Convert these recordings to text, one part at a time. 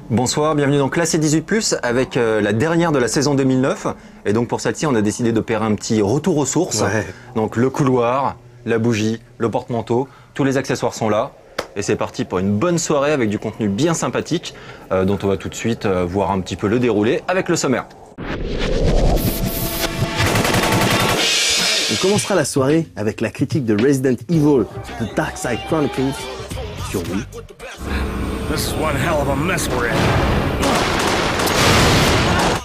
Bonsoir, bienvenue dans Classé 18+, avec la dernière de la saison 2009. Et donc pour celle-ci, on a décidé d'opérer un petit retour aux sources. Ouais. Donc le couloir, la bougie, le porte-manteau, tous les accessoires sont là. Et c'est parti pour une bonne soirée avec du contenu bien sympathique, dont on va tout de suite voir un petit peu le déroulé avec le sommaire. On commencera la soirée avec la critique de Resident Evil, The Dark Side Chronicles, sur Wii. This is one hell of a mess we're in.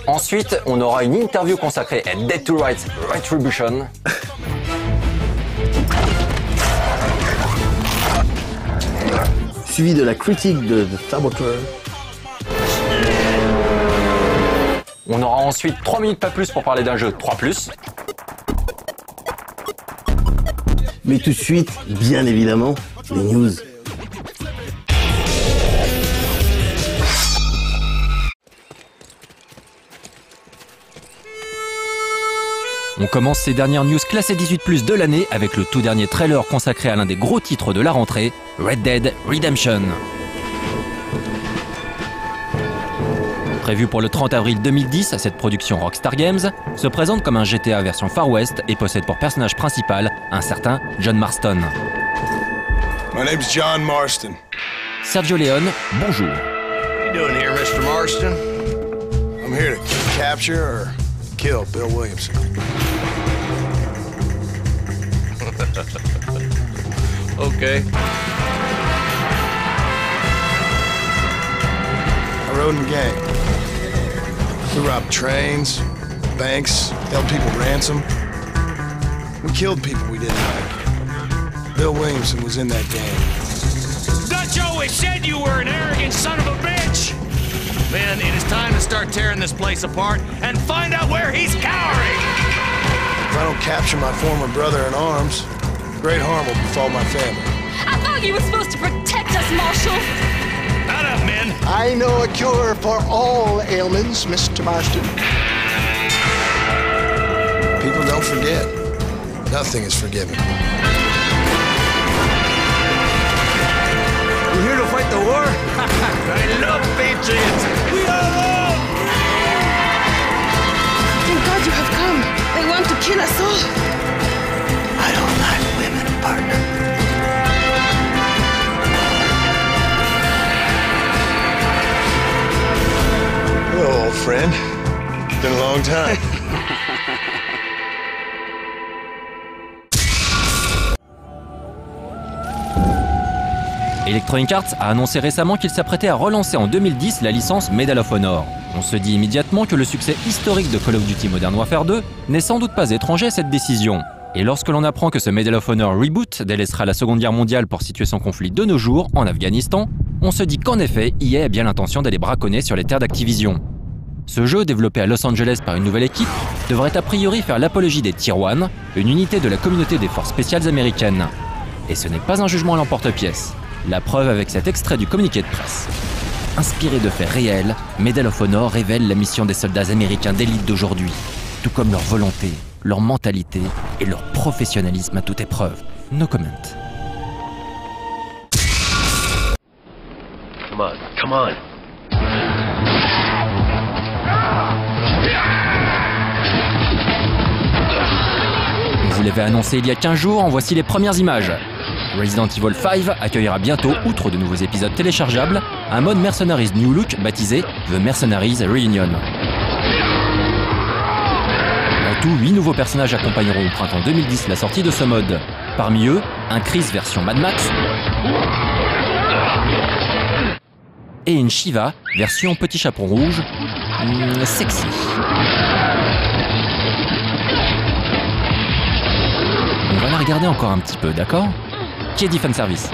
Ensuite, on aura une interview consacrée à Dead to Rights Retribution. Suivi de la critique de The Saboteur. On aura ensuite 3 minutes pas plus pour parler d'un jeu 3+. Mais tout de suite, bien évidemment, les news. On commence ces dernières news classées 18+ de l'année avec le tout dernier trailer consacré à l'un des gros titres de la rentrée, Red Dead Redemption. Prévu pour le 30 avril 2010, cette production Rockstar Games se présente comme un GTA version Far West et possède pour personnage principal un certain John Marston. My name's John Marston. Sergio Leone, bonjour. What are you doing here, Mr. Marston? I'm here to capture or kill Bill Williamson. Okay. I rode in a gang. We robbed trains, banks, held people ransom. We killed people we didn't like. Bill Williamson was in that gang. Dutch always said you were an arrogant son of a bitch! Man, it is time to start tearing this place apart and find out where he's cowering! If I don't capture my former brother in arms, great harm will befall my family. I thought you were supposed to protect us, Marshal! Not up, men! I know a cure for all ailments, Mr. Marston. People don't forget. Nothing is forgiven. You here to fight the war? I love patriots! We are all! Thank God you have come. They want to kill us all. I don't like women, partner. Hello, old friend. Been a long time. Electronic Arts a annoncé récemment qu'il s'apprêtait à relancer en 2010 la licence Medal of Honor. On se dit immédiatement que le succès historique de Call of Duty Modern Warfare 2 n'est sans doute pas étranger à cette décision. Et lorsque l'on apprend que ce Medal of Honor Reboot délaissera la Seconde Guerre mondiale pour situer son conflit de nos jours en Afghanistan, on se dit qu'en effet, EA a bien l'intention d'aller braconner sur les terres d'Activision. Ce jeu, développé à Los Angeles par une nouvelle équipe, devrait a priori faire l'apologie des Tier 1, une unité de la communauté des forces spéciales américaines. Et ce n'est pas un jugement à l'emporte-pièce. La preuve avec cet extrait du communiqué de presse. Inspiré de faits réels, Medal of Honor révèle la mission des soldats américains d'élite d'aujourd'hui, tout comme leur volonté, leur mentalité et leur professionnalisme à toute épreuve. No comment. Come on, come on. On vous l'avait annoncé il y a 15 jours, en voici les premières images. Resident Evil 5 accueillera bientôt, outre de nouveaux épisodes téléchargeables, un mode Mercenaries New Look baptisé The Mercenaries Reunion. En tout, 8 nouveaux personnages accompagneront au printemps 2010 la sortie de ce mode. Parmi eux, un Chris version Mad Max et une Shiva version Petit Chaperon Rouge sexy. On va la regarder encore un petit peu, d'accord ? Qui est dit fanservice ?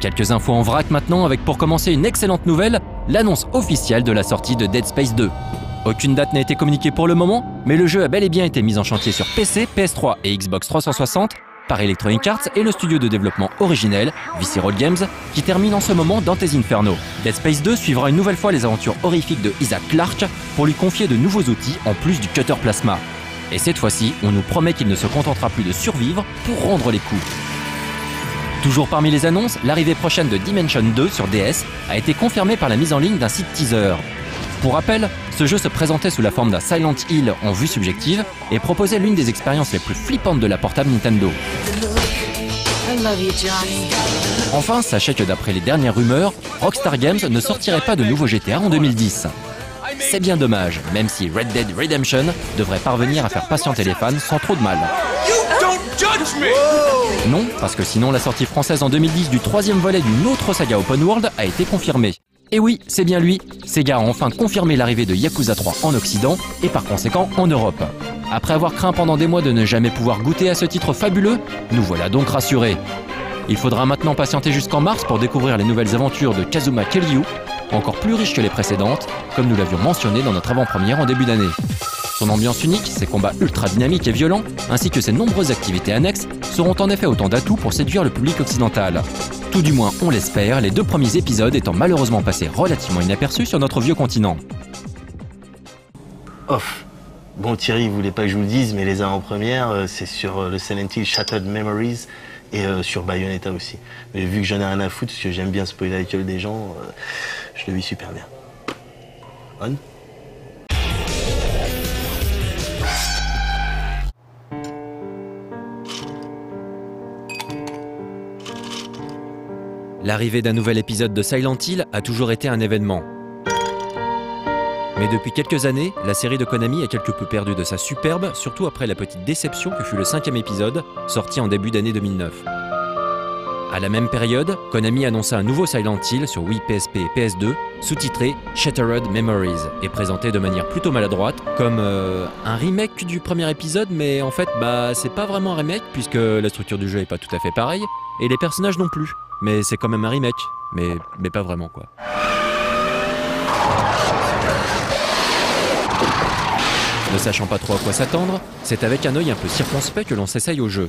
Quelques infos en vrac maintenant, avec pour commencer une excellente nouvelle, l'annonce officielle de la sortie de Dead Space 2. Aucune date n'a été communiquée pour le moment, mais le jeu a bel et bien été mis en chantier sur PC, PS3 et Xbox 360 par Electronic Arts et le studio de développement originel, Visceral Games, qui termine en ce moment Dante's Inferno. Dead Space 2 suivra une nouvelle fois les aventures horrifiques de Isaac Clarke pour lui confier de nouveaux outils en plus du cutter plasma. Et cette fois-ci, on nous promet qu'il ne se contentera plus de survivre pour rendre les coups. Toujours parmi les annonces, l'arrivée prochaine de Dimension 2 sur DS a été confirmée par la mise en ligne d'un site teaser. Pour rappel, ce jeu se présentait sous la forme d'un Silent Hill en vue subjective et proposait l'une des expériences les plus flippantes de la portable Nintendo. Enfin, sachez que d'après les dernières rumeurs, Rockstar Games ne sortirait pas de nouveau GTA en 2010. C'est bien dommage, même si Red Dead Redemption devrait parvenir à faire patienter les fans sans trop de mal. Non, parce que sinon la sortie française en 2010 du troisième volet d'une autre saga open world a été confirmée. Et oui, c'est bien lui, Sega a enfin confirmé l'arrivée de Yakuza 3 en Occident et par conséquent en Europe. Après avoir craint pendant des mois de ne jamais pouvoir goûter à ce titre fabuleux, nous voilà donc rassurés. Il faudra maintenant patienter jusqu'en mars pour découvrir les nouvelles aventures de Kazuma Kiryu, encore plus riches que les précédentes, comme nous l'avions mentionné dans notre avant-première en début d'année. Son ambiance unique, ses combats ultra dynamiques et violents, ainsi que ses nombreuses activités annexes, seront en effet autant d'atouts pour séduire le public occidental. Tout du moins, on l'espère, les 2 premiers épisodes étant malheureusement passés relativement inaperçus sur notre vieux continent. Off. Bon, Thierry, il voulait pas que je vous le dise, mais les avant-premières, c'est sur le Silent Hill Shattered Memories et sur Bayonetta aussi. Mais vu que j'en ai rien à foutre, parce que j'aime bien spoiler la gueule des gens, je le vis super bien. On ? L'arrivée d'un nouvel épisode de Silent Hill a toujours été un événement. Mais depuis quelques années, la série de Konami a quelque peu perdu de sa superbe, surtout après la petite déception que fut le 5e épisode, sorti en début d'année 2009. À la même période, Konami annonça un nouveau Silent Hill sur Wii, PSP et PS2, sous-titré Shattered Memories, et présenté de manière plutôt maladroite, comme un remake du premier épisode, mais en fait, c'est pas vraiment un remake, puisque la structure du jeu est pas tout à fait pareille, et les personnages non plus. Mais c'est quand même un remake, mais pas vraiment quoi. Ne sachant pas trop à quoi s'attendre, c'est avec un œil un peu circonspect que l'on s'essaye au jeu.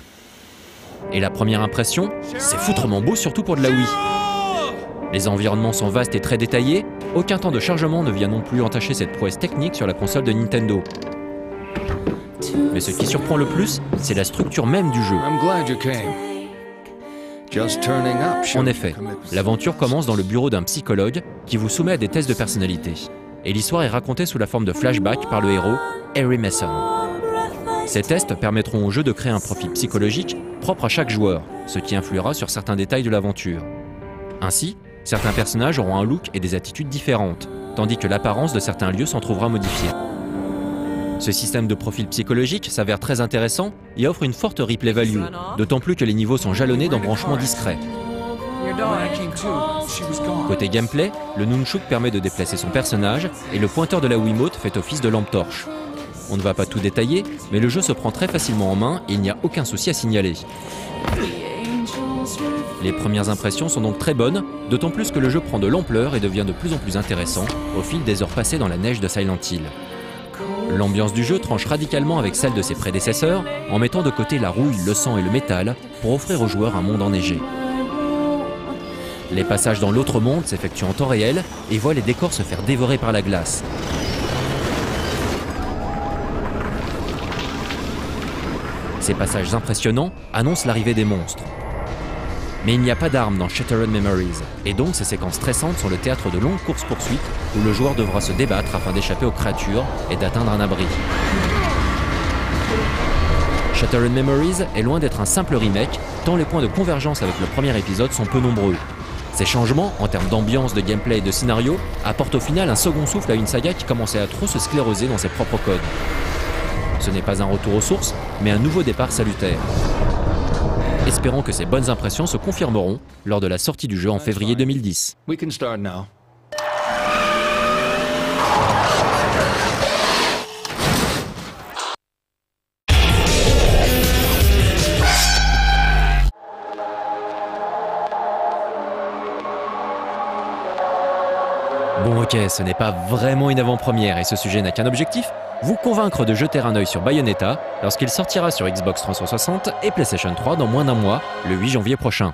Et la première impression, c'est foutrement beau, surtout pour de la Wii. Les environnements sont vastes et très détaillés, aucun temps de chargement ne vient non plus entacher cette prouesse technique sur la console de Nintendo. Mais ce qui surprend le plus, c'est la structure même du jeu. En effet, l'aventure commence dans le bureau d'un psychologue qui vous soumet à des tests de personnalité. Et l'histoire est racontée sous la forme de flashback par le héros, Harry Mason. Ces tests permettront au jeu de créer un profil psychologique propre à chaque joueur, ce qui influera sur certains détails de l'aventure. Ainsi, certains personnages auront un look et des attitudes différentes, tandis que l'apparence de certains lieux s'en trouvera modifiée. Ce système de profil psychologique s'avère très intéressant et offre une forte replay value, d'autant plus que les niveaux sont jalonnés d'embranchements discrets. Côté gameplay, le Nunchuk permet de déplacer son personnage et le pointeur de la Wiimote fait office de lampe torche. On ne va pas tout détailler, mais le jeu se prend très facilement en main et il n'y a aucun souci à signaler. Les premières impressions sont donc très bonnes, d'autant plus que le jeu prend de l'ampleur et devient de plus en plus intéressant au fil des heures passées dans la neige de Silent Hill. L'ambiance du jeu tranche radicalement avec celle de ses prédécesseurs en mettant de côté la rouille, le sang et le métal pour offrir aux joueurs un monde enneigé. Les passages dans l'autre monde s'effectuent en temps réel et voient les décors se faire dévorer par la glace. Ces passages impressionnants annoncent l'arrivée des monstres. Mais il n'y a pas d'armes dans Shattered Memories, et donc ces séquences stressantes sont le théâtre de longues courses-poursuites où le joueur devra se débattre afin d'échapper aux créatures et d'atteindre un abri. Shattered Memories est loin d'être un simple remake, tant les points de convergence avec le premier épisode sont peu nombreux. Ces changements, en termes d'ambiance, de gameplay et de scénario, apportent au final un second souffle à une saga qui commençait à trop se scléroser dans ses propres codes. Ce n'est pas un retour aux sources, mais un nouveau départ salutaire. Espérons que ces bonnes impressions se confirmeront lors de la sortie du jeu en février 2010. Ok, ce n'est pas vraiment une avant-première et ce sujet n'a qu'un objectif, vous convaincre de jeter un œil sur Bayonetta lorsqu'il sortira sur Xbox 360 et PlayStation 3 dans moins d'un mois, le 8 janvier prochain.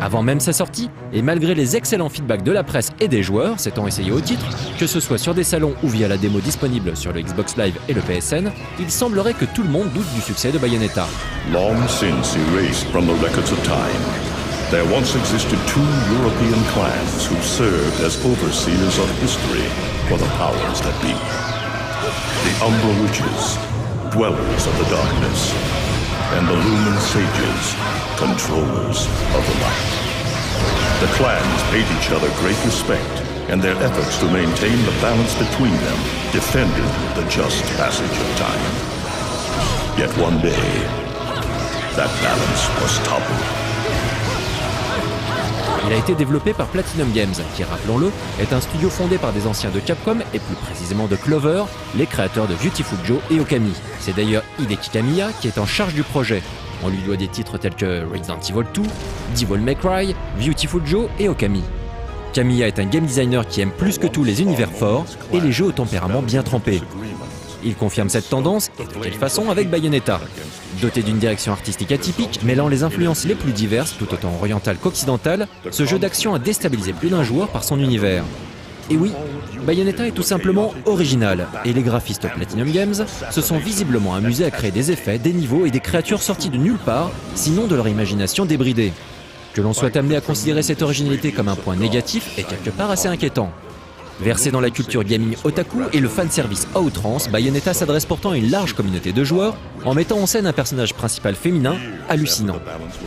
Avant même sa sortie, et malgré les excellents feedbacks de la presse et des joueurs s'étant essayés au titre, que ce soit sur des salons ou via la démo disponible sur le Xbox Live et le PSN, il semblerait que tout le monde doute du succès de Bayonetta. Long since erased from the records of time, there once existed two European clans who served as overseers of history for the powers that be. The Umbra Witches, dwellers of the darkness, and the Lumen Sages, controllers of the light. The clans paid each other great respect, and their efforts to maintain the balance between them defended the just passage of time. Yet one day, that balance was toppled. Il a été développé par Platinum Games, qui, rappelons-le, est un studio fondé par des anciens de Capcom et plus précisément de Clover, les créateurs de Beautiful Joe et Okami. C'est d'ailleurs Hideki Kamiya qui est en charge du projet. On lui doit des titres tels que Resident Evil 2, Devil May Cry, Beautiful Joe et Okami. Kamiya est un game designer qui aime plus que tout les univers forts et les jeux au tempérament bien trempé. Il confirme cette tendance, et de quelle façon, avec Bayonetta. Doté d'une direction artistique atypique, mêlant les influences les plus diverses, tout autant orientales qu'occidentales, ce jeu d'action a déstabilisé plus d'un joueur par son univers. Et oui, Bayonetta est tout simplement original, et les graphistes Platinum Games se sont visiblement amusés à créer des effets, des niveaux et des créatures sorties de nulle part, sinon de leur imagination débridée. Que l'on soit amené à considérer cette originalité comme un point négatif est quelque part assez inquiétant. Versé dans la culture gaming otaku et le fanservice à outrance, Bayonetta s'adresse pourtant à une large communauté de joueurs en mettant en scène un personnage principal féminin hallucinant.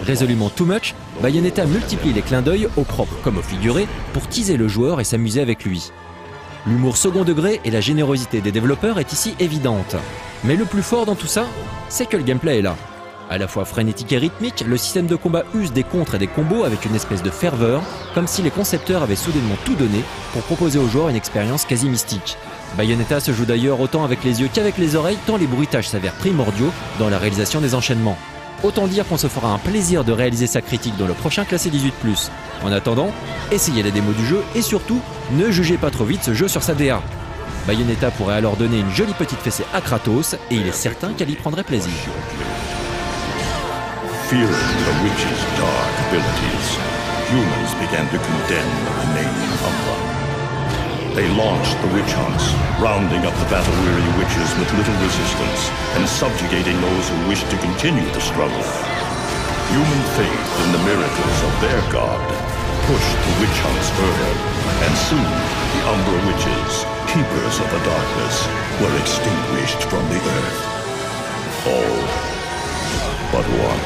Résolument too much, Bayonetta multiplie les clins d'œil au propre comme au figuré pour teaser le joueur et s'amuser avec lui. L'humour second degré et la générosité des développeurs est ici évidente. Mais le plus fort dans tout ça, c'est que le gameplay est là. À la fois frénétique et rythmique, le système de combat use des contres et des combos avec une espèce de ferveur, comme si les concepteurs avaient soudainement tout donné pour proposer aux joueurs une expérience quasi mystique. Bayonetta se joue d'ailleurs autant avec les yeux qu'avec les oreilles, tant les bruitages s'avèrent primordiaux dans la réalisation des enchaînements. Autant dire qu'on se fera un plaisir de réaliser sa critique dans le prochain classé 18+. En attendant, essayez la démo du jeu et surtout, ne jugez pas trop vite ce jeu sur sa DA. Bayonetta pourrait alors donner une jolie petite fessée à Kratos et il est certain qu'elle y prendrait plaisir. Fearing the witch's dark abilities, humans began to condemn the remaining Umbra. They launched the witch hunts, rounding up the battle-weary witches with little resistance and subjugating those who wished to continue the struggle. Human faith in the miracles of their god pushed the witch hunts further, and soon the Umbra witches, keepers of the darkness, were extinguished from the earth. All but one.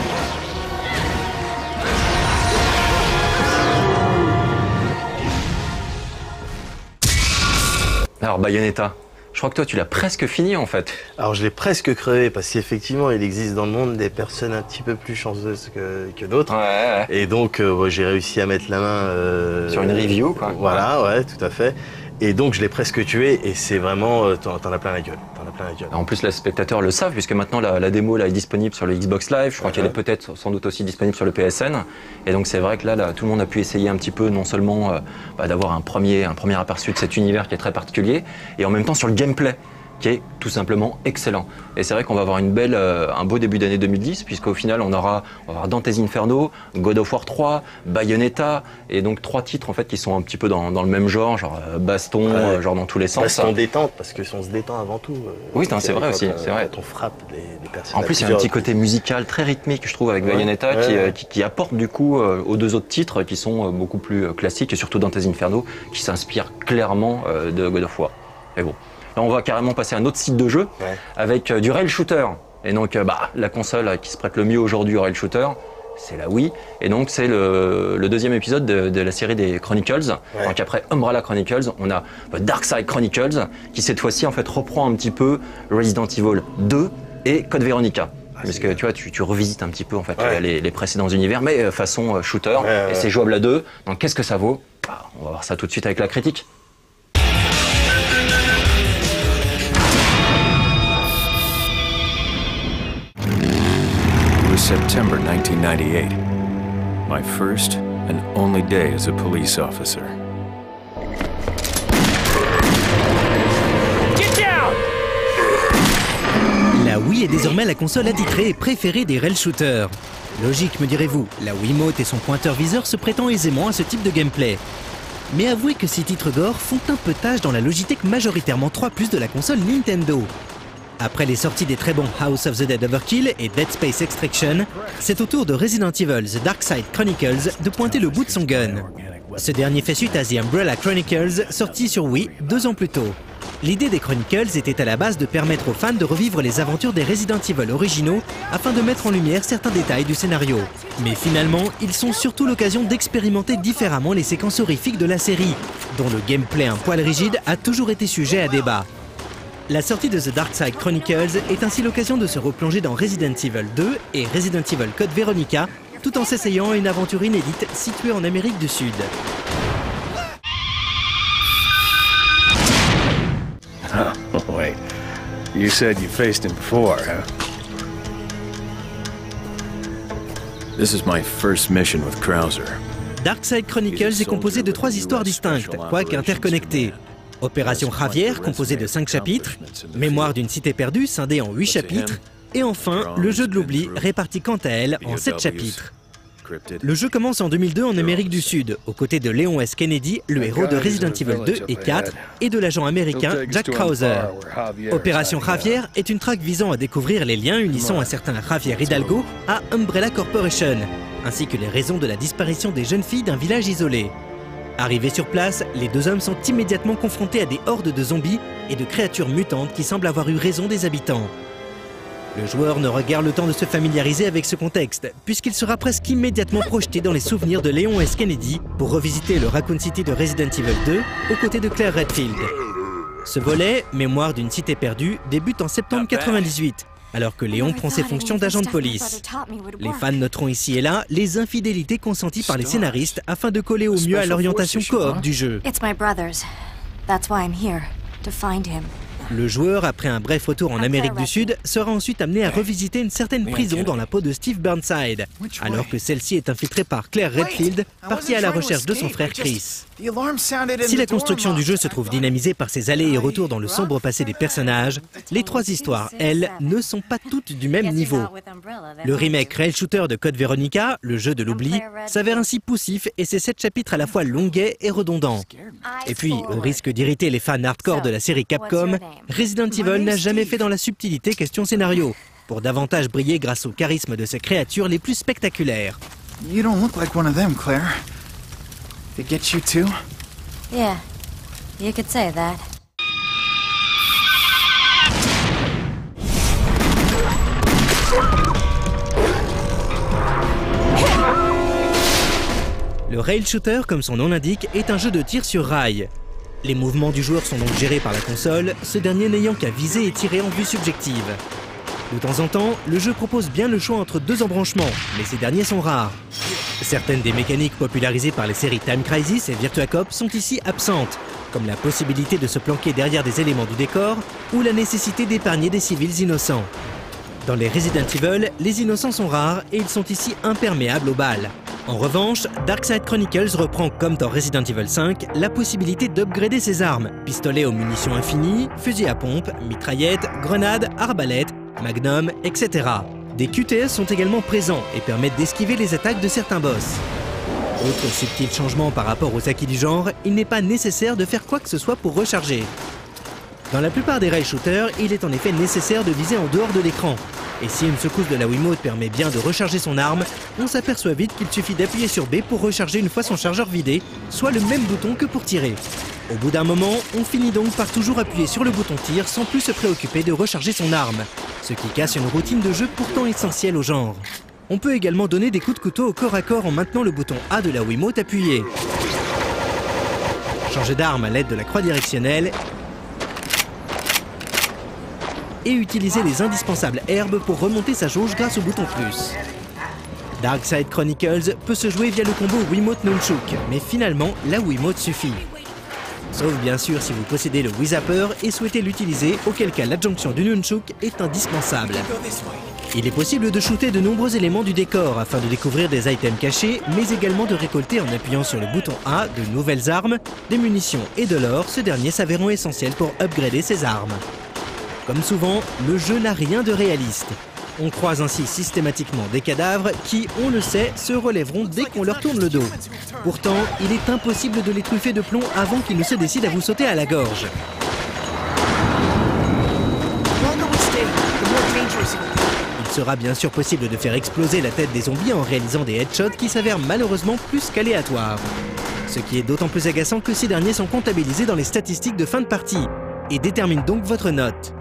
Alors Bayonetta, je crois que toi tu l'as presque fini en fait. Alors je l'ai presque crevé parce qu'effectivement il existe dans le monde des personnes un petit peu plus chanceuses que d'autres. Ouais. Et donc j'ai réussi à mettre la main sur une review quoi. Voilà, ouais, tout à fait. Et donc je l'ai presque tué et c'est vraiment, t'en as plein la gueule. En plus les spectateurs le savent puisque maintenant la démo là, est disponible sur le Xbox Live, je crois qu'elle est peut-être sans doute aussi disponible sur le PSN. Et donc c'est vrai que là tout le monde a pu essayer un petit peu non seulement d'avoir un premier aperçu de cet univers qui est très particulier, et en même temps sur le gameplay qui est tout simplement excellent. Et c'est vrai qu'on va avoir un beau début d'année 2010 puisqu'au final on va avoir Dante's Inferno, God of War 3, Bayonetta, et donc 3 titres en fait qui sont un petit peu dans le même genre baston, genre dans tous les sens. Baston détente parce que on se détend avant tout. Oui, c'est vrai aussi, c'est vrai. Quand on frappe les personnes. En plus il y a un petit côté musical très rythmique je trouve avec Bayonetta qui apporte du coup aux deux autres titres qui sont beaucoup plus classiques, et surtout Dante's Inferno qui s'inspire clairement de God of War. Mais bon. Là, on va carrément passer à un autre site de jeu avec du rail shooter. Et donc, la console qui se prête le mieux aujourd'hui au rail shooter, c'est la Wii. Et donc, c'est le deuxième épisode de la série des Chronicles. Ouais. Donc, après Umbrella Chronicles, on a Darkside Chronicles qui, cette fois-ci, en fait, reprend un petit peu Resident Evil 2 et Code Veronica. Parce que tu vois, tu revisites un petit peu en fait les précédents univers, mais façon shooter. Et c'est jouable à deux. Donc, qu'est-ce que ça vaut ? On va voir ça tout de suite avec la critique. It was September 1998, my first and only day as a police officer. La Wii est désormais la console attitrée et préférée des rail shooters. Logique, me direz-vous, la Wiimote et son pointeur-viseur se prêtent aisément à ce type de gameplay. Mais avouez que ces titres gore font un peu tâche dans la Logitech majoritairement 3+ de la console Nintendo. Après les sorties des très bons House of the Dead Overkill et Dead Space Extraction, c'est au tour de Resident Evil The Dark Side Chronicles de pointer le bout de son gun. Ce dernier fait suite à The Umbrella Chronicles, sorti sur Wii 2 ans plus tôt. L'idée des Chronicles était à la base de permettre aux fans de revivre les aventures des Resident Evil originaux afin de mettre en lumière certains détails du scénario. Mais finalement, ils sont surtout l'occasion d'expérimenter différemment les séquences horrifiques de la série, dont le gameplay un poil rigide a toujours été sujet à débat. La sortie de The Dark Side Chronicles est ainsi l'occasion de se replonger dans Resident Evil 2 et Resident Evil Code Veronica, tout en s'essayant à une aventure inédite située en Amérique du Sud. Oh, wait. You said you faced him before, huh? This is my first mission with Krauser. Dark Side Chronicles est composé de 3 histoires distinctes, quoique interconnectées. Opération Javier, composée de 5 chapitres, Mémoire d'une cité perdue, scindée en 8 chapitres, et enfin, le jeu de l'oubli, réparti quant à elle en 7 chapitres. Le jeu commence en 2002 en Amérique du Sud, aux côtés de Leon S. Kennedy, le héros de Resident Evil 2 et 4, et de l'agent américain Jack Krauser. Opération Javier est une traque visant à découvrir les liens unissant un certain Javier Hidalgo à Umbrella Corporation, ainsi que les raisons de la disparition des jeunes filles d'un village isolé. Arrivés sur place, les 2 hommes sont immédiatement confrontés à des hordes de zombies et de créatures mutantes qui semblent avoir eu raison des habitants. Le joueur n'aura guère le temps de se familiariser avec ce contexte, puisqu'il sera presque immédiatement projeté dans les souvenirs de Leon S. Kennedy pour revisiter le Raccoon City de Resident Evil 2 aux côtés de Claire Redfield. Ce volet, Mémoire d'une cité perdue, débute en septembre 1998, alors que Léon prend ses fonctions d'agent de police. Les fans noteront ici et là les infidélités consenties par les scénaristes afin de coller au mieux à l'orientation coop du jeu. Le joueur, après un bref retour en Amérique du Sud, sera ensuite amené à revisiter une certaine prison dans la peau de Steve Burnside, alors que celle-ci est infiltrée par Claire Redfield, partie à la recherche de son frère Chris. Si la construction du jeu se trouve dynamisée par ses allers et retours dans le sombre passé des personnages, les 3 histoires, elles, ne sont pas toutes du même niveau. Le remake rail shooter de Code Veronica, le jeu de l'oubli, s'avère ainsi poussif et ses 7 chapitres à la fois longuets et redondants. Et puis, au risque d'irriter les fans hardcore de la série Capcom, Resident Evil n'a jamais fait dans la subtilité question scénario, pour davantage briller grâce au charisme de ses créatures les plus spectaculaires. You don't look like one of them, Claire. They get you too? Yeah, you could say that. Le rail shooter, comme son nom l'indique, est un jeu de tir sur rail. Les mouvements du joueur sont donc gérés par la console, ce dernier n'ayant qu'à viser et tirer en vue subjective. De temps en temps, le jeu propose bien le choix entre 2 embranchements, mais ces derniers sont rares. Certaines des mécaniques popularisées par les séries Time Crisis et Virtua Cop sont ici absentes, comme la possibilité de se planquer derrière des éléments du décor ou la nécessité d'épargner des civils innocents. Dans les Resident Evil, les innocents sont rares et ils sont ici imperméables aux balles. En revanche, Dark Side Chronicles reprend, comme dans Resident Evil 5, la possibilité d'upgrader ses armes. Pistolets aux munitions infinies, fusils à pompe, mitraillettes, grenades, arbalètes, magnum, etc. Des QTS sont également présents et permettent d'esquiver les attaques de certains boss. Autre subtil changement par rapport aux acquis du genre, il n'est pas nécessaire de faire quoi que ce soit pour recharger. Dans la plupart des rail shooters, il est en effet nécessaire de viser en dehors de l'écran. Et si une secousse de la Wiimote permet bien de recharger son arme, on s'aperçoit vite qu'il suffit d'appuyer sur B pour recharger une fois son chargeur vidé, soit le même bouton que pour tirer. Au bout d'un moment, on finit donc par toujours appuyer sur le bouton tir sans plus se préoccuper de recharger son arme, ce qui casse une routine de jeu pourtant essentielle au genre. On peut également donner des coups de couteau au corps à corps en maintenant le bouton A de la Wiimote appuyé. Changer d'arme à l'aide de la croix directionnelle et utiliser les indispensables herbes pour remonter sa jauge grâce au bouton plus. Dark Side Chronicles peut se jouer via le combo Wiimote Nunchuk, mais finalement la Wiimote suffit. Sauf bien sûr si vous possédez le Wii Zapper et souhaitez l'utiliser, auquel cas l'adjonction du Nunchuk est indispensable. Il est possible de shooter de nombreux éléments du décor afin de découvrir des items cachés, mais également de récolter en appuyant sur le bouton A de nouvelles armes, des munitions et de l'or, ce dernier s'avérant essentiel pour upgrader ses armes. Comme souvent, le jeu n'a rien de réaliste. On croise ainsi systématiquement des cadavres qui, on le sait, se relèveront dès qu'on leur tourne le dos. Pourtant, il est impossible de les truffer de plomb avant qu'ils ne se décident à vous sauter à la gorge. Il sera bien sûr possible de faire exploser la tête des zombies en réalisant des headshots qui s'avèrent malheureusement plus qu'aléatoires. Ce qui est d'autant plus agaçant que ces derniers sont comptabilisés dans les statistiques de fin de partie et déterminent donc votre note.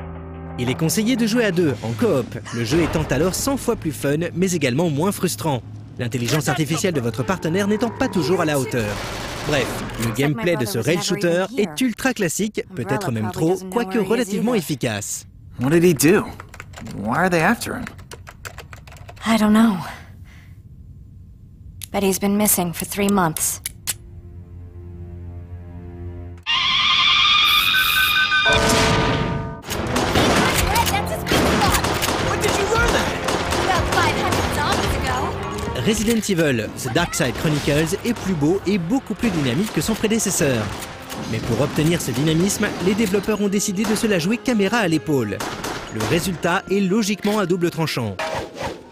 Il est conseillé de jouer à deux, en coop, le jeu étant alors 100 fois plus fun, mais également moins frustrant. L'intelligence artificielle de votre partenaire n'étant pas toujours à la hauteur. Bref, le gameplay de ce rail shooter est ultra classique, peut-être même trop, quoique relativement efficace. What did he do? Why are they after him? I don't know. But he's been missing for 3 months. Resident Evil, The Dark Side Chronicles est plus beau et beaucoup plus dynamique que son prédécesseur. Mais pour obtenir ce dynamisme, les développeurs ont décidé de se la jouer caméra à l'épaule. Le résultat est logiquement à double tranchant.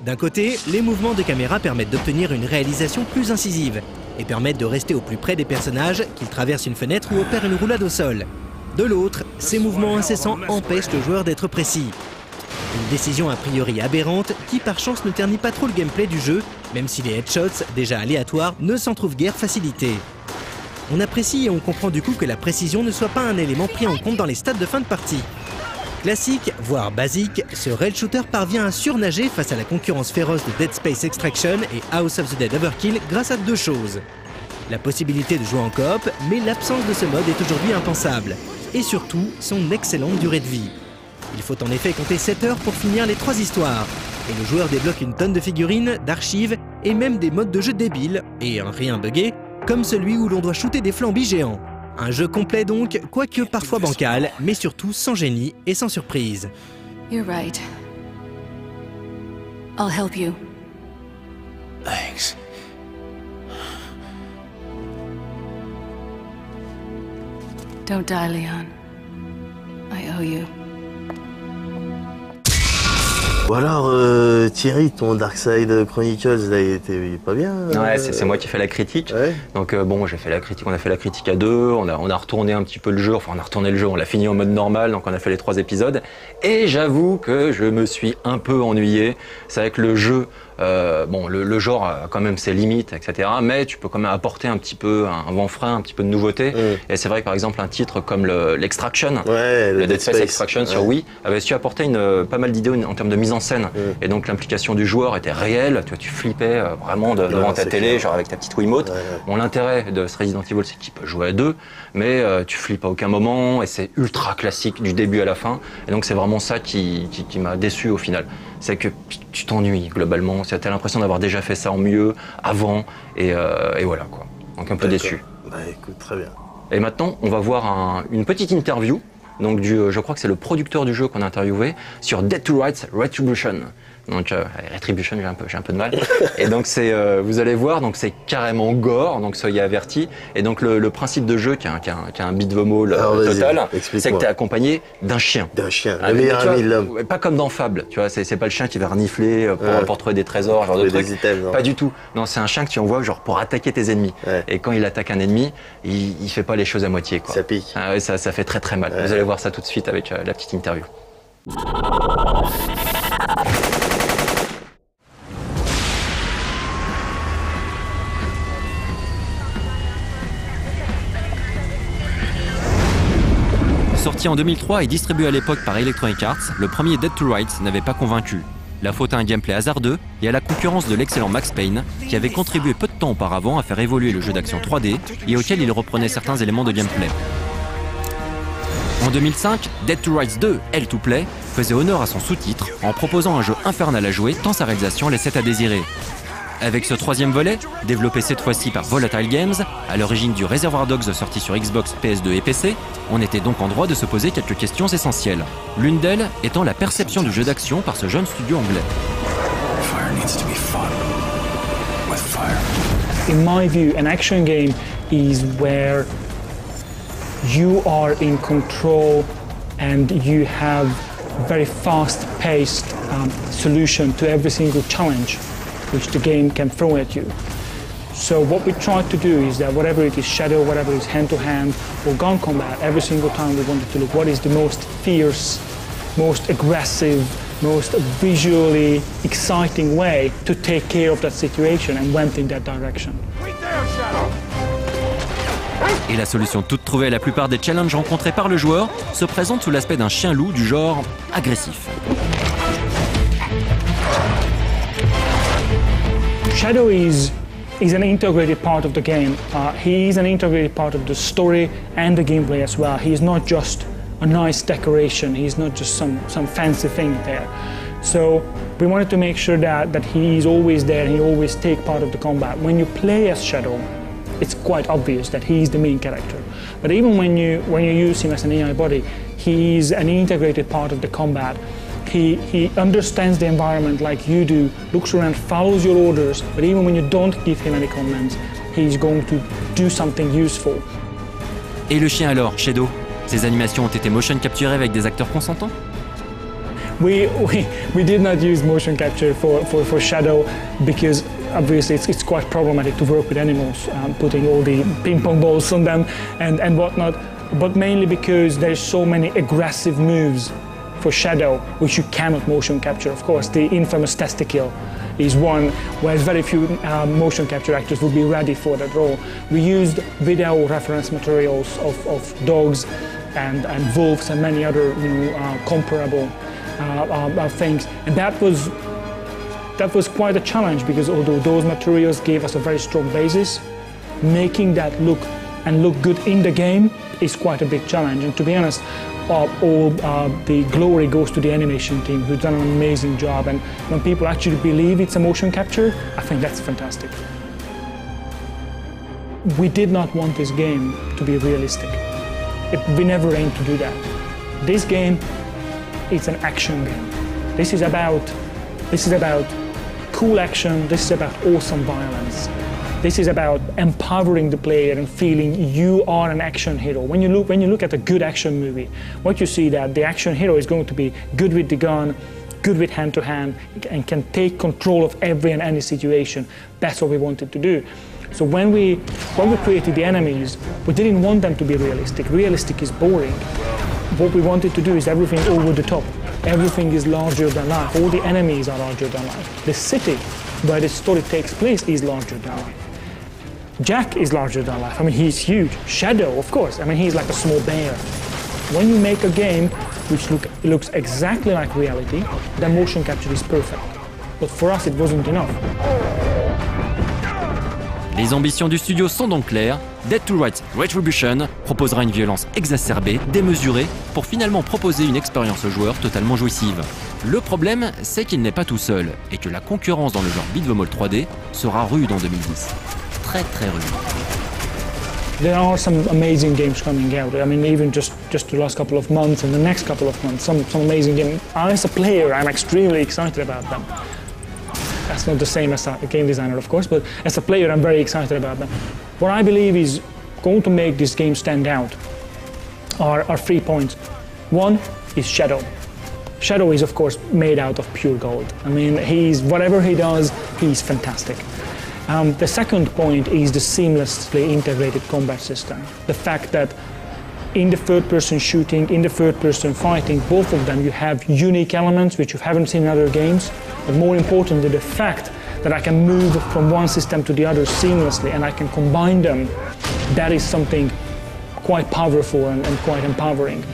D'un côté, les mouvements de caméra permettent d'obtenir une réalisation plus incisive et permettent de rester au plus près des personnages, qu'ils traversent une fenêtre ou opèrent une roulade au sol. De l'autre, ces mouvements incessants empêchent le joueur d'être précis. Une décision a priori aberrante qui par chance ne ternit pas trop le gameplay du jeu, même si les headshots, déjà aléatoires, ne s'en trouvent guère facilités. On apprécie et on comprend du coup que la précision ne soit pas un élément pris en compte dans les stats de fin de partie. Classique, voire basique, ce rail shooter parvient à surnager face à la concurrence féroce de Dead Space Extraction et House of the Dead Overkill grâce à deux choses. La possibilité de jouer en coop, mais l'absence de ce mode est aujourd'hui impensable. Et surtout, son excellente durée de vie. Il faut en effet compter 7 heures pour finir les 3 histoires. Et le joueur débloque une tonne de figurines, d'archives et même des modes de jeu débiles, et un rien buggé, comme celui où l'on doit shooter des flambis géants. Un jeu complet donc, quoique parfois bancal, mais surtout sans génie et sans surprise. You're right. I'll help you. Thanks. Don't die, Leon. I owe you. Ou alors, Thierry, ton Dark Side Chronicles, là, il était pas bien. Ouais, c'est moi qui ai fait la critique. Ouais. Donc bon, j'ai fait la critique, on a fait la critique à deux, on a retourné un petit peu le jeu, enfin on a retourné le jeu, on l'a fini en mode normal, donc on a fait les 3 épisodes. Et j'avoue que je me suis un peu ennuyé. C'est vrai que le jeu, bon, le genre a quand même ses limites, etc. Mais tu peux quand même apporter un petit peu un vent frais, un petit peu de nouveauté. Et c'est vrai que par exemple un titre comme l'Extraction, le Dead Space Extraction sur Wii, avait su apporter pas mal d'idées en termes de mise en scène. Et donc l'implication du joueur était réelle. Tu flippais vraiment devant ta télé, genre avec ta petite Wiimote. Bon, l'intérêt de ce Resident Evil, c'est qu'il peut jouer à deux, mais tu flippes à aucun moment et c'est ultra classique du début à la fin. Et donc c'est vraiment ça qui m'a déçu au final. C'est que tu t'ennuies globalement. Tu as l'impression d'avoir déjà fait ça en mieux avant et voilà quoi. Donc un peu déçu. Bah écoute, très bien. Et maintenant, on va voir une petite interview. Donc je crois que c'est le producteur du jeu qu'on a interviewé sur Dead to Rights Retribution. Donc Retribution, j'ai un peu de mal. Et donc vous allez voir, donc c'est carrément gore, donc soyez avertis. Et donc le principe de jeu qui a un beat'em all total, c'est que tu es accompagné d'un chien. D'un chien, le meilleur ami de l'homme. Pas comme dans Fable, tu vois, c'est pas le chien qui va renifler pour trouver des trésors, genre de trucs. Items, pas du tout. Non, c'est un chien que tu envoies genre pour attaquer tes ennemis. Et quand il attaque un ennemi, il fait pas les choses à moitié, quoi. Ça pique. Ça fait très très mal. Vous allez voir ça tout de suite avec la petite interview. Sorti en 2003 et distribué à l'époque par Electronic Arts, le premier Dead to Rights n'avait pas convaincu. La faute à un gameplay hasardeux et à la concurrence de l'excellent Max Payne, qui avait contribué peu de temps auparavant à faire évoluer le jeu d'action 3D et auquel il reprenait certains éléments de gameplay. En 2005, Dead to Rights 2, Hell to Play, faisait honneur à son sous-titre en proposant un jeu infernal à jouer tant sa réalisation laissait à désirer. Avec ce 3e volet, développé cette fois-ci par Volatile Games, à l'origine du Reservoir Dogs sorti sur Xbox, PS2 et PC, on était donc en droit de se poser quelques questions essentielles. L'une d'elles étant la perception du jeu d'action par ce jeune studio anglais. Fire needs to be fun with fire. In my view, an action game is where you are in control and you have very fast-paced solution to every single challenge which the game can throw at you. So what we tried to do is that whatever it is shadow, whatever it is hand-to-hand or gun combat, every single time we wanted to look what is the most fierce, most aggressive, most visually exciting way to take care of that situation, and went in that direction. Et la solution toute trouvée à la plupart des challenges rencontrés par le joueur se présente sous l'aspect d'un chien-loup du genre agressif. Shadow is an integrated part of the game. He is an integrated part of the story and the gameplay as well. He is not just a nice decoration. He is not just some fancy thing there. So we wanted to make sure that he is always there and he always takes part of the combat. When you play as Shadow, it's quite obvious that he is the main character. But even when you use him as an AI body, he is an integrated part of the combat. He understands the environment like you do, looks around, follows your orders, but even when you don't give him any commands, he's going to do something useful. Et le chien alors, Shadow? Ces animations ont été motion capturées avec des acteurs consentants? We did not use motion capture for Shadow because obviously it's quite problematic to work with animals, putting all the ping pong balls on them and whatnot, but mainly because there's so many aggressive moves for Shadow which you cannot motion capture. Of course, the infamous testicle is one where very few motion capture actors would be ready for that role. We used video reference materials of dogs and wolves and many other comparable things, and that was quite a challenge, because although those materials gave us a very strong basis, making that look good in the game is quite a big challenge. And to be honest, all the glory goes to the animation team, who's done an amazing job. And when people actually believe it's a motion capture, I think that's fantastic. We did not want this game to be realistic. We never aimed to do that. This game, it's an action game. This is about cool action. This is about awesome violence. This is about empowering the player and feeling you are an action hero. When you look at a good action movie, what you see that the action hero is going to be good with the gun, good with hand-to-hand, and can take control of every and any situation. That's what we wanted to do. So when we created the enemies, we didn't want them to be realistic. Realistic is boring. What we wanted to do is everything over the top. Everything is larger than life. All the enemies are larger than life. The city where the story takes place is larger than life. Jack is larger than life. I mean, he's huge. Shadow, of course. I mean, he's like a small bear. When you make a game which looks exactly like reality, the motion capture is perfect. But for us, it wasn't enough. Les ambitions du studio sont donc claires. Dead to Rights Retribution proposera une violence exacerbée, démesurée, pour finalement proposer une expérience au joueur totalement jouissive. Le problème, c'est qu'il n'est pas tout seul, et que la concurrence dans le genre beat'em all 3D sera rude en 2010. Très rude. There are some amazing games coming out. I mean, even just the last couple of months and the next couple of months, some amazing games. As a player, I'm extremely excited about them. That's not the same as a game designer, of course, but as a player, I'm very excited about them. What I believe is going to make this game stand out are 3 points. One is Shadow. Shadow is, of course, made out of pure gold. I mean, whatever he does, he's fantastic. The second point is the seamlessly integrated combat system. The fact that in the third-person shooting, in the third-person fighting, both of them, you have unique elements which you haven't seen in other games. But more importantly, the fact that I can move from one system to the other seamlessly and I can combine them, that is something quite powerful and quite empowering.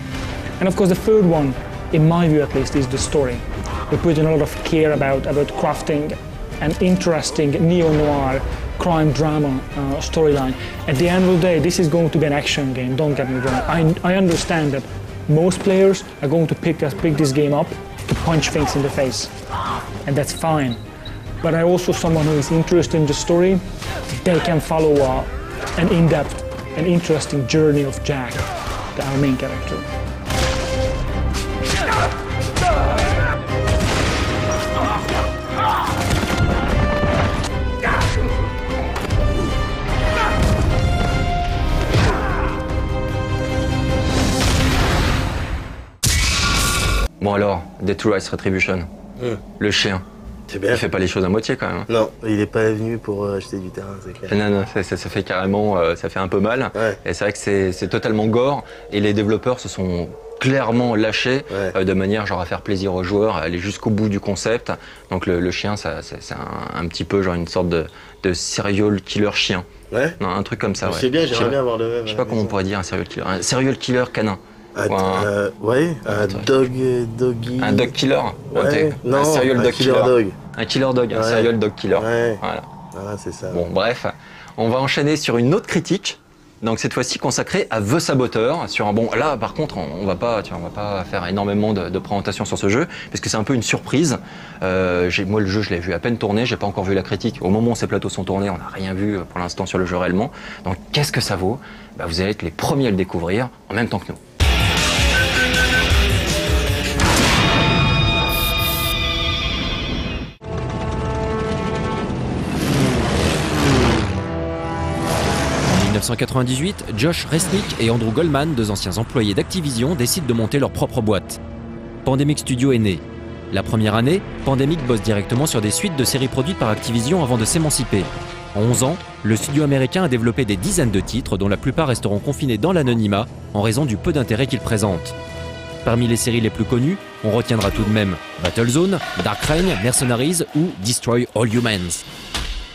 And of course, the third one, in my view at least, is the story. We put in a lot of care about crafting an interesting neo-noir crime drama storyline. At the end of the day, this is going to be an action game, don't get me wrong. I understand that most players are going to pick this game up to punch things in the face, and that's fine. But I also someone who is interested in the story. They can follow an in-depth and interesting journey of Jack, our main character. Bon alors, Death to Rise Retribution, le chien. C'est bien. Il fait pas les choses à moitié quand même. Non, il est pas venu pour acheter du terrain, c'est clair. Non, ça fait carrément, ça fait un peu mal. Ouais. Et c'est vrai que c'est totalement gore. Et les développeurs se sont clairement lâchés de manière genre à faire plaisir aux joueurs, à aller jusqu'au bout du concept. Donc le chien, c'est un petit peu genre une sorte de serial killer chien. Ouais. Non, un truc comme ça. C'est bien, j'aimerais bien avoir le même. Je sais pas comment on pourrait dire un serial killer canin. Un doggy. Un dog killer. Ouais. Non, un serial dog killer. Dog. Un killer dog, un serial dog killer. Ouais. Voilà, c'est ça. Bon, bref, on va enchaîner sur une autre critique. Donc cette fois-ci consacrée à The Saboteur. Sur un bon, là par contre, on va pas faire énormément de présentations sur ce jeu, parce que c'est un peu une surprise. Moi le jeu, je l'ai vu à peine tourner, j'ai pas encore vu la critique. Au moment où ces plateaux sont tournés, on n'a rien vu pour l'instant sur le jeu réellement. Donc qu'est-ce que ça vaut? Vous allez être les premiers à le découvrir en même temps que nous. En 1998, Josh Resnick et Andrew Goldman, deux anciens employés d'Activision, décident de monter leur propre boîte. Pandemic Studio est né. La première année, Pandemic bosse directement sur des suites de séries produites par Activision avant de s'émanciper. En 11 ans, le studio américain a développé des dizaines de titres dont la plupart resteront confinés dans l'anonymat en raison du peu d'intérêt qu'ils présentent. Parmi les séries les plus connues, on retiendra tout de même Battlezone, Dark Reign, Mercenaries ou Destroy All Humans.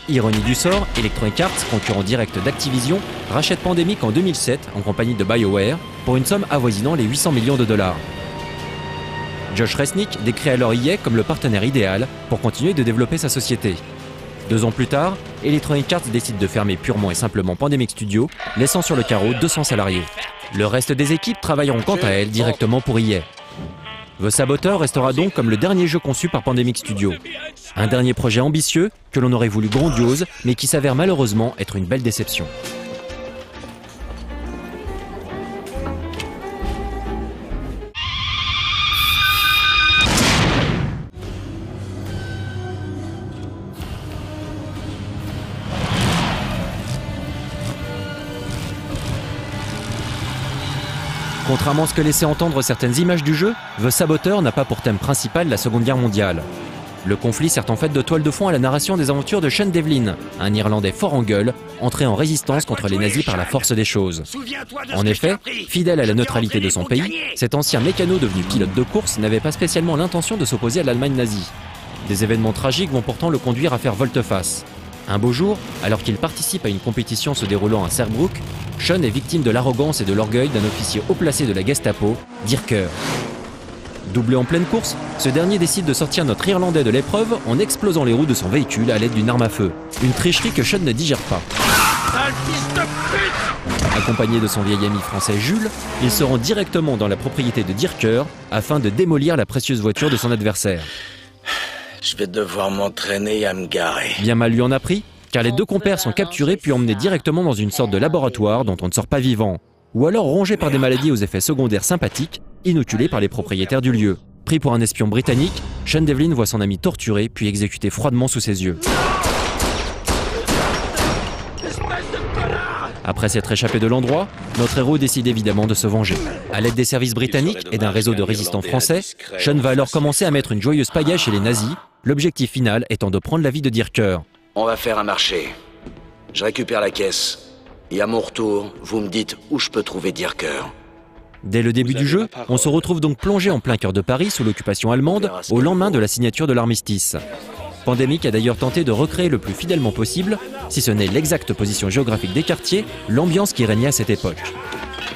Ironie du sort, Electronic Arts, concurrent direct d'Activision, rachète Pandemic en 2007 en compagnie de BioWare pour une somme avoisinant les 800 millions de dollars. Josh Resnick décrit alors EA comme le partenaire idéal pour continuer de développer sa société. 2 ans plus tard, Electronic Arts décide de fermer purement et simplement Pandemic Studio, laissant sur le carreau 200 salariés. Le reste des équipes travailleront quant à elles directement pour EA. The Saboteur restera donc comme le dernier jeu conçu par Pandemic Studio. Un dernier projet ambitieux, que l'on aurait voulu grandiose, mais qui s'avère malheureusement être une belle déception. Contrairement à ce que laissaient entendre certaines images du jeu, The Saboteur n'a pas pour thème principal la Seconde Guerre mondiale. Le conflit sert en fait de toile de fond à la narration des aventures de Sean Devlin, un Irlandais fort en gueule, entré en résistance contre les nazis par la force des choses. En effet, fidèle à la neutralité de son pays, cet ancien mécano devenu pilote de course n'avait pas spécialement l'intention de s'opposer à l'Allemagne nazie. Des événements tragiques vont pourtant le conduire à faire volte-face. Un beau jour, alors qu'il participe à une compétition se déroulant à Serbrook, Sean est victime de l'arrogance et de l'orgueil d'un officier haut placé de la Gestapo, Dirker. Doublé en pleine course, ce dernier décide de sortir notre Irlandais de l'épreuve en explosant les roues de son véhicule à l'aide d'une arme à feu. Une tricherie que Sean ne digère pas. Accompagné de son vieil ami français Jules, il se rend directement dans la propriété de Dirker afin de démolir la précieuse voiture de son adversaire. Je vais devoir m'entraîner à me garer. Bien mal lui en a pris, car les deux compères sont capturés puis emmenés directement dans une sorte de laboratoire dont on ne sort pas vivant, ou alors rongés par des maladies aux effets secondaires sympathiques, inoculés par les propriétaires du lieu. Pris pour un espion britannique, Sean Devlin voit son ami torturé puis exécuté froidement sous ses yeux. Après s'être échappé de l'endroit, notre héros décide évidemment de se venger. À l'aide des services britanniques et d'un réseau de résistants français, Sean va alors commencer à mettre une joyeuse pagaille chez les nazis, l'objectif final étant de prendre la vie de Dirker. On va faire un marché. Je récupère la caisse. Et à mon retour, vous me dites où je peux trouver Dirker. Dès le début du jeu, on se retrouve donc plongé en plein cœur de Paris sous l'occupation allemande, au lendemain de la signature de l'armistice. Pandemic a d'ailleurs tenté de recréer le plus fidèlement possible, si ce n'est l'exacte position géographique des quartiers, l'ambiance qui régnait à cette époque.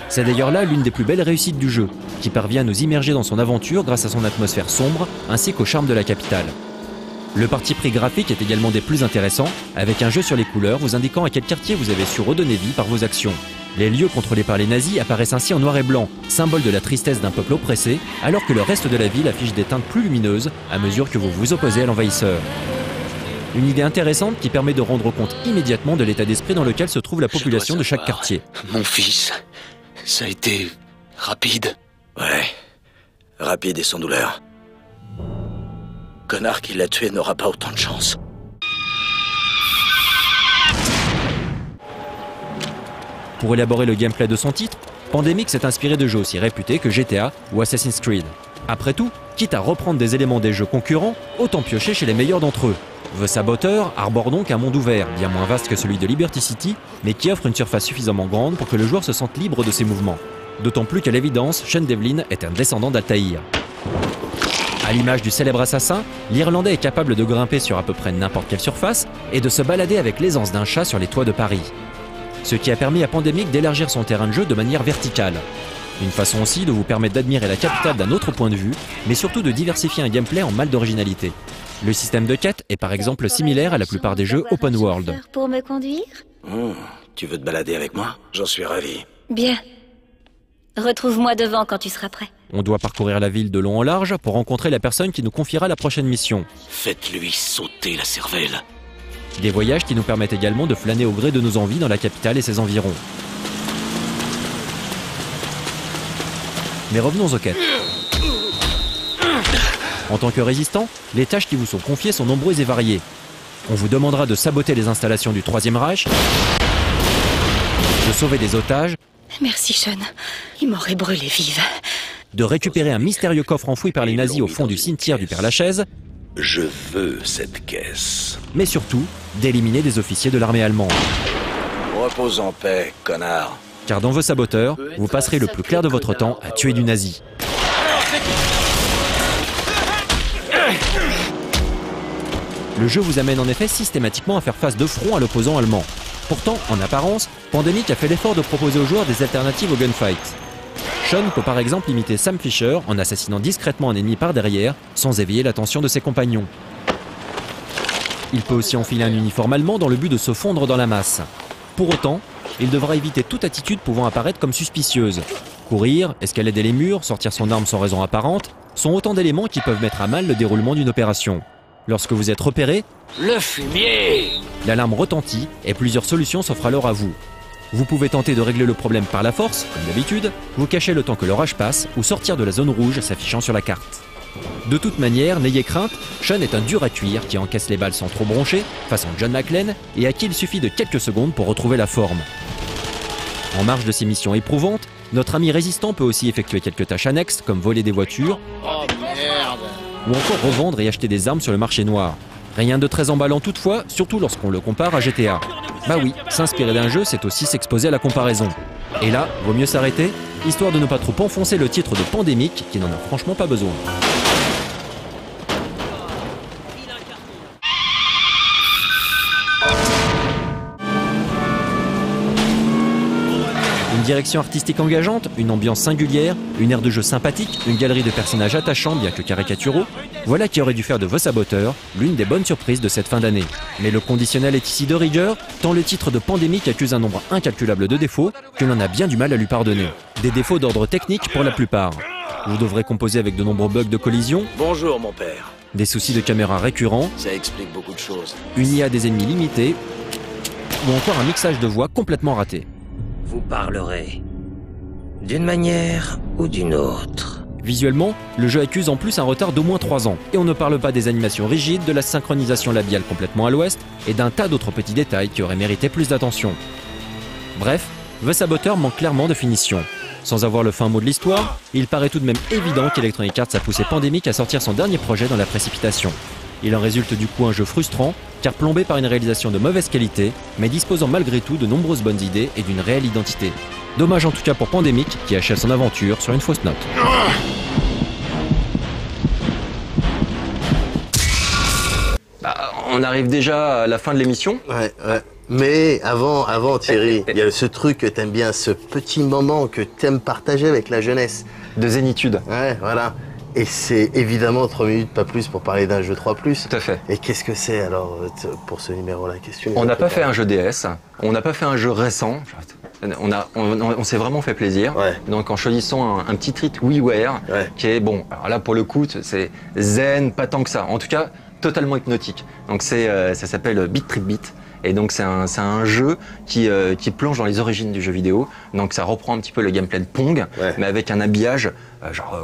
C'est d'ailleurs là l'une des plus belles réussites du jeu, qui parvient à nous immerger dans son aventure grâce à son atmosphère sombre, ainsi qu'au charme de la capitale. Le parti pris graphique est également des plus intéressants, avec un jeu sur les couleurs vous indiquant à quel quartier vous avez su redonner vie par vos actions. Les lieux contrôlés par les nazis apparaissent ainsi en noir et blanc, symbole de la tristesse d'un peuple oppressé, alors que le reste de la ville affiche des teintes plus lumineuses à mesure que vous vous opposez à l'envahisseur. Une idée intéressante qui permet de rendre compte immédiatement de l'état d'esprit dans lequel se trouve la population de chaque quartier. Mon fils, ça a été rapide. Ouais, rapide et sans douleur. Connard qui l'a tué n'aura pas autant de chance. Pour élaborer le gameplay de son titre, Pandemic s'est inspiré de jeux aussi réputés que GTA ou Assassin's Creed. Après tout, quitte à reprendre des éléments des jeux concurrents, autant piocher chez les meilleurs d'entre eux. The Saboteur arbore donc un monde ouvert, bien moins vaste que celui de Liberty City, mais qui offre une surface suffisamment grande pour que le joueur se sente libre de ses mouvements. D'autant plus qu'à l'évidence, Sean Devlin est un descendant d'Altaïr. À l'image du célèbre assassin, l'Irlandais est capable de grimper sur à peu près n'importe quelle surface et de se balader avec l'aisance d'un chat sur les toits de Paris. Ce qui a permis à Pandemic d'élargir son terrain de jeu de manière verticale. Une façon aussi de vous permettre d'admirer la capitale d'un autre point de vue, mais surtout de diversifier un gameplay en mal d'originalité. Le système de quête est par exemple similaire à la plupart des jeux open world. Pour me conduire? Tu veux te balader avec moi? J'en suis ravi. Bien. Retrouve-moi devant quand tu seras prêt. On doit parcourir la ville de long en large pour rencontrer la personne qui nous confiera la prochaine mission. Faites-lui sauter la cervelle. Des voyages qui nous permettent également de flâner au gré de nos envies dans la capitale et ses environs. Mais revenons aux quêtes. En tant que résistant, les tâches qui vous sont confiées sont nombreuses et variées. On vous demandera de saboter les installations du Troisième Reich, de sauver des otages, Merci, Sean. Il m'aurait brûlé vive. de récupérer un mystérieux coffre enfoui par les nazis au fond du cimetière du Père-Lachaise, Je veux cette caisse. mais surtout d'éliminer des officiers de l'armée allemande. Repose en paix, connard. Car dans vos saboteurs, vous passerez le plus clair de votre temps à tuer du nazi. Le jeu vous amène en effet systématiquement à faire face de front à l'opposant allemand. Pourtant, en apparence, Pandemic a fait l'effort de proposer aux joueurs des alternatives au gunfight. Sean peut par exemple imiter Sam Fisher en assassinant discrètement un ennemi par derrière, sans éveiller l'attention de ses compagnons. Il peut aussi enfiler un uniforme allemand dans le but de se fondre dans la masse. Pour autant, il devra éviter toute attitude pouvant apparaître comme suspicieuse. Courir, escalader les murs, sortir son arme sans raison apparente, sont autant d'éléments qui peuvent mettre à mal le déroulement d'une opération. Lorsque vous êtes repéré, Le fumier! l'alarme retentit et plusieurs solutions s'offrent alors à vous. Vous pouvez tenter de régler le problème par la force, comme d'habitude, vous cacher le temps que l'orage passe ou sortir de la zone rouge s'affichant sur la carte. De toute manière, n'ayez crainte, Sean est un dur à cuire qui encaisse les balles sans trop broncher, façon John McClane, et à qui il suffit de quelques secondes pour retrouver la forme. En marge de ces missions éprouvantes, notre ami résistant peut aussi effectuer quelques tâches annexes comme voler des voitures, ou encore revendre et acheter des armes sur le marché noir. Rien de très emballant toutefois, surtout lorsqu'on le compare à GTA. Bah oui, s'inspirer d'un jeu, c'est aussi s'exposer à la comparaison. Et là, vaut mieux s'arrêter, histoire de ne pas trop enfoncer le titre de Pandemic, qui n'en a franchement pas besoin. Une direction artistique engageante, une ambiance singulière, une aire de jeu sympathique, une galerie de personnages attachants bien que caricaturaux, voilà qui aurait dû faire de The Saboteur l'une des bonnes surprises de cette fin d'année. Mais le conditionnel est ici de rigueur, tant le titre de Pandemic accuse un nombre incalculable de défauts que l'on a bien du mal à lui pardonner. Des défauts d'ordre technique pour la plupart. Vous devrez composer avec de nombreux bugs de collision, Bonjour, mon père. des soucis de caméra récurrents, Ça explique beaucoup de choses. une IA des ennemis limitée, ou encore un mixage de voix complètement raté. Vous parlerez d'une manière ou d'une autre. Visuellement, le jeu accuse en plus un retard d'au moins 3 ans, et on ne parle pas des animations rigides, de la synchronisation labiale complètement à l'ouest, et d'un tas d'autres petits détails qui auraient mérité plus d'attention. Bref, The Saboteur manque clairement de finition. Sans avoir le fin mot de l'histoire, il paraît tout de même évident qu'Electronic Arts a poussé Pandemic à sortir son dernier projet dans la précipitation. Il en résulte du coup un jeu frustrant, car plombé par une réalisation de mauvaise qualité, mais disposant malgré tout de nombreuses bonnes idées et d'une réelle identité. Dommage en tout cas pour Pandemic, qui achève son aventure sur une fausse note. On arrive déjà à la fin de l'émission. Ouais. Mais avant Thierry, il y a ce truc que t'aimes bien, ce petit moment que t'aimes partager avec la jeunesse. De zénitude. Ouais, voilà. Et c'est évidemment 3 minutes, pas plus, pour parler d'un jeu 3+. Tout à fait. Et qu'est-ce que c'est alors pour ce numéro-là? On n'a pas fait un jeu DS, on n'a pas fait un jeu récent. On s'est vraiment fait plaisir. Ouais. Donc en choisissant un petit treat WiiWare, qui est bon. Alors là pour le coup, c'est zen, pas tant que ça. En tout cas, totalement hypnotique. Donc ça s'appelle Beat Trip Beat. Et donc c'est un jeu qui plonge dans les origines du jeu vidéo. Donc ça reprend un petit peu le gameplay de Pong, mais avec un habillage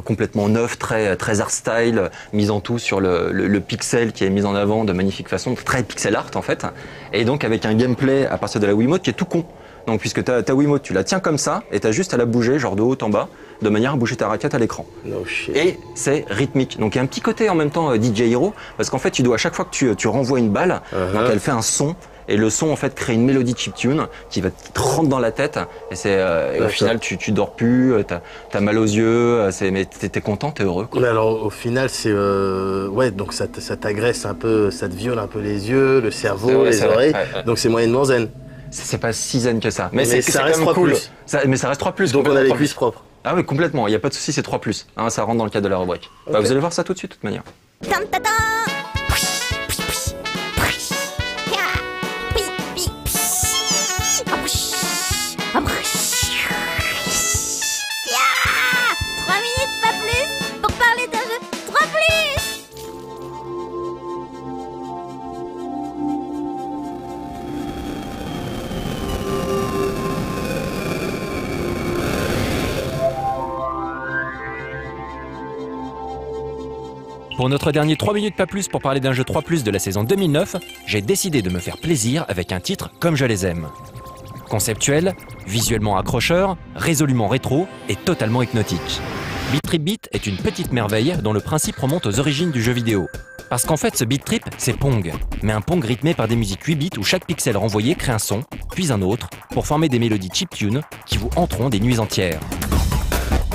complètement neuf, très art style, mis en tout sur le pixel qui est mis en avant de magnifique façon, très pixel art en fait. Et donc avec un gameplay à partir de la Wiimote qui est tout con. Donc puisque ta Wiimote, tu la tiens comme ça et tu as juste à la bouger, genre de haut en bas, de manière à bouger ta raquette à l'écran. No shit. Et c'est rythmique. Donc il y a un petit côté en même temps DJ Hero, parce qu'en fait tu dois à chaque fois que tu renvoies une balle, donc elle fait un son. Et le son en fait crée une mélodie chiptune qui te rentre dans la tête et au final tu dors plus, t'as mal aux yeux, mais t'es content, t'es heureux, quoi. Mais alors au final c'est ouais, donc ça t'agresse un peu, ça te viole un peu les yeux, le cerveau, les oreilles, donc c'est moyennement zen. C'est pas si zen que ça, mais ça reste 3+. Cool. Mais ça reste 3+. Donc on a les cuisses propres. Ah oui, complètement, il n'y a pas de souci, c'est 3+. Hein, ça rentre dans le cadre de la rubrique. Bah, vous allez voir ça tout de suite de toute manière. Pour notre dernier 3 minutes pas plus pour parler d'un jeu 3+ de la saison 2009, j'ai décidé de me faire plaisir avec un titre comme je les aime. Conceptuel, visuellement accrocheur, résolument rétro et totalement hypnotique. Beat Trip Beat est une petite merveille dont le principe remonte aux origines du jeu vidéo. Parce qu'en fait ce Beat Trip, c'est Pong, mais un Pong rythmé par des musiques 8 bits où chaque pixel renvoyé crée un son, puis un autre, pour former des mélodies chiptune qui vous hanteront des nuits entières.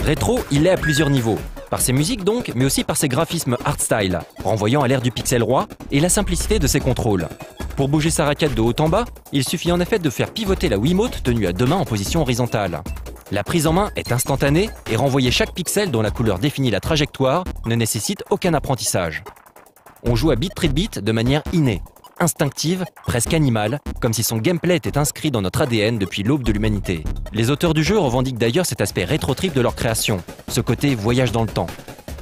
Rétro, il l'est à plusieurs niveaux. Par ses musiques donc, mais aussi par ses graphismes hardstyle, renvoyant à l'ère du pixel roi, et la simplicité de ses contrôles. Pour bouger sa raquette de haut en bas, il suffit en effet de faire pivoter la Wiimote tenue à deux mains en position horizontale. La prise en main est instantanée et renvoyer chaque pixel dont la couleur définit la trajectoire ne nécessite aucun apprentissage. On joue à Beat Trip Beat de manière innée, instinctive, presque animale, comme si son gameplay était inscrit dans notre ADN depuis l'aube de l'humanité. Les auteurs du jeu revendiquent d'ailleurs cet aspect rétro-trip de leur création, ce côté voyage dans le temps.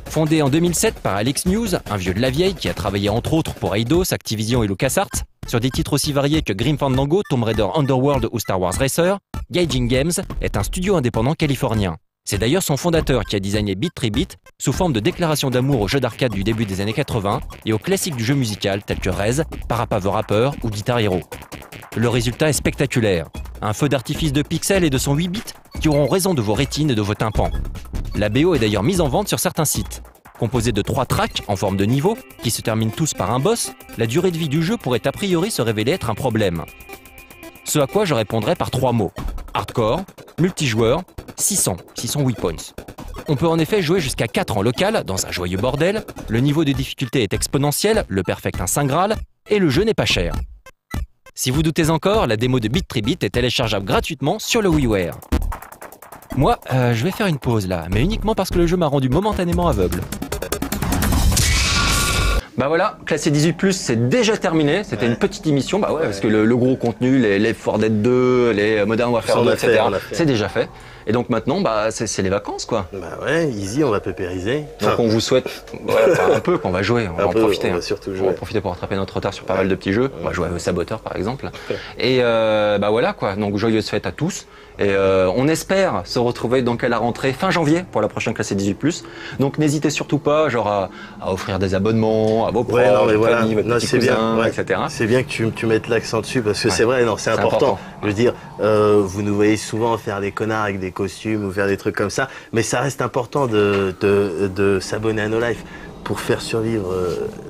Fondé en 2007 par Alex News, un vieux de la vieille qui a travaillé entre autres pour Eidos, Activision et LucasArts, sur des titres aussi variés que Grim Fandango, Tomb Raider Underworld ou Star Wars Racer, Gaijin Games est un studio indépendant californien. C'est d'ailleurs son fondateur qui a designé Beat Trip Beat sous forme de déclaration d'amour aux jeux d'arcade du début des années 80 et aux classiques du jeu musical tels que Rez, Parappa the Rapper ou Guitar Hero. Le résultat est spectaculaire. Un feu d'artifice de pixels et de son 8 bits qui auront raison de vos rétines et de vos tympans. La BO est d'ailleurs mise en vente sur certains sites. Composée de 3 tracks en forme de niveau, qui se terminent tous par un boss, la durée de vie du jeu pourrait a priori se révéler être un problème. Ce à quoi je répondrais par 3 mots. Hardcore, multijoueur, 600 8 points. On peut en effet jouer jusqu'à 4 en local, dans un joyeux bordel, le niveau de difficulté est exponentiel, le perfect un saint graal, et le jeu n'est pas cher. Si vous doutez encore, la démo de Beat Trip Beat est téléchargeable gratuitement sur le WiiWare. Moi, je vais faire une pause là, mais uniquement parce que le jeu m'a rendu momentanément aveugle. Bah voilà, classé 18+, c'est déjà terminé. C'était une petite émission, bah ouais, parce que le gros contenu, les Left 4 Dead 2, les Modern Warfare 2, etc., c'est déjà fait. Et donc maintenant, bah c'est les vacances, quoi. Bah ouais, easy, on va pépériser. Donc on vous souhaite un peu qu'on va jouer, on va en profiter. On va surtout jouer. On va profiter pour rattraper notre retard sur pas mal de petits jeux. On va jouer à Saboteur, par exemple. Et bah voilà, quoi. Donc joyeuses fêtes à tous. Et on espère se retrouver donc à la rentrée fin janvier pour la prochaine classée 18+. Donc n'hésitez surtout pas, genre à offrir des abonnements à vos proches, famille, votre petit cousin, etc. C'est bien que tu mettes l'accent dessus parce que c'est vrai, non, c'est important. Je veux dire, vous nous voyez souvent faire des connards avec des costumes ou faire des trucs comme ça, mais ça reste important de s'abonner à nos lives pour faire survivre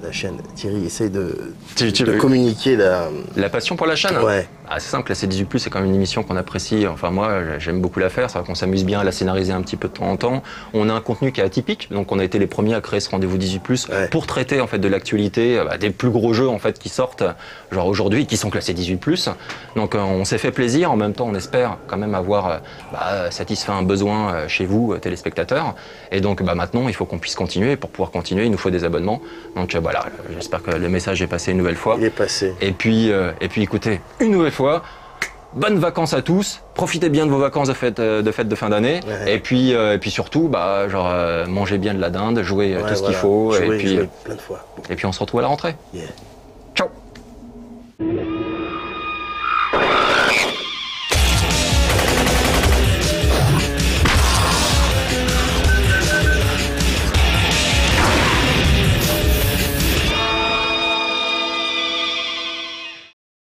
la chaîne. Thierry, essaye de communiquer la passion pour la chaîne. Ouais. Ah, c'est simple, la C18+, c'est quand même une émission qu'on apprécie. Enfin, moi, j'aime beaucoup la faire. C'est vrai qu'on s'amuse bien à la scénariser un petit peu de temps en temps. On a un contenu qui est atypique. Donc, on a été les premiers à créer ce rendez-vous 18+, pour traiter, en fait, de l'actualité, des plus gros jeux, en fait, qui sortent, genre aujourd'hui, qui sont classés 18+. Donc, on s'est fait plaisir. En même temps, on espère quand même avoir satisfait un besoin chez vous, téléspectateurs. Et donc, maintenant, il faut qu'on puisse continuer. Et pour pouvoir continuer, il nous faut des abonnements. Donc, voilà, j'espère que le message est passé une nouvelle fois. Il est passé. Et puis écoutez, une nouvelle fois, bonnes vacances à tous, profitez bien de vos vacances de fête de fin d'année, et puis surtout, mangez bien de la dinde, jouez tout ce qu'il faut, jouez plein de fois. Et puis on se retrouve à la rentrée. Yeah.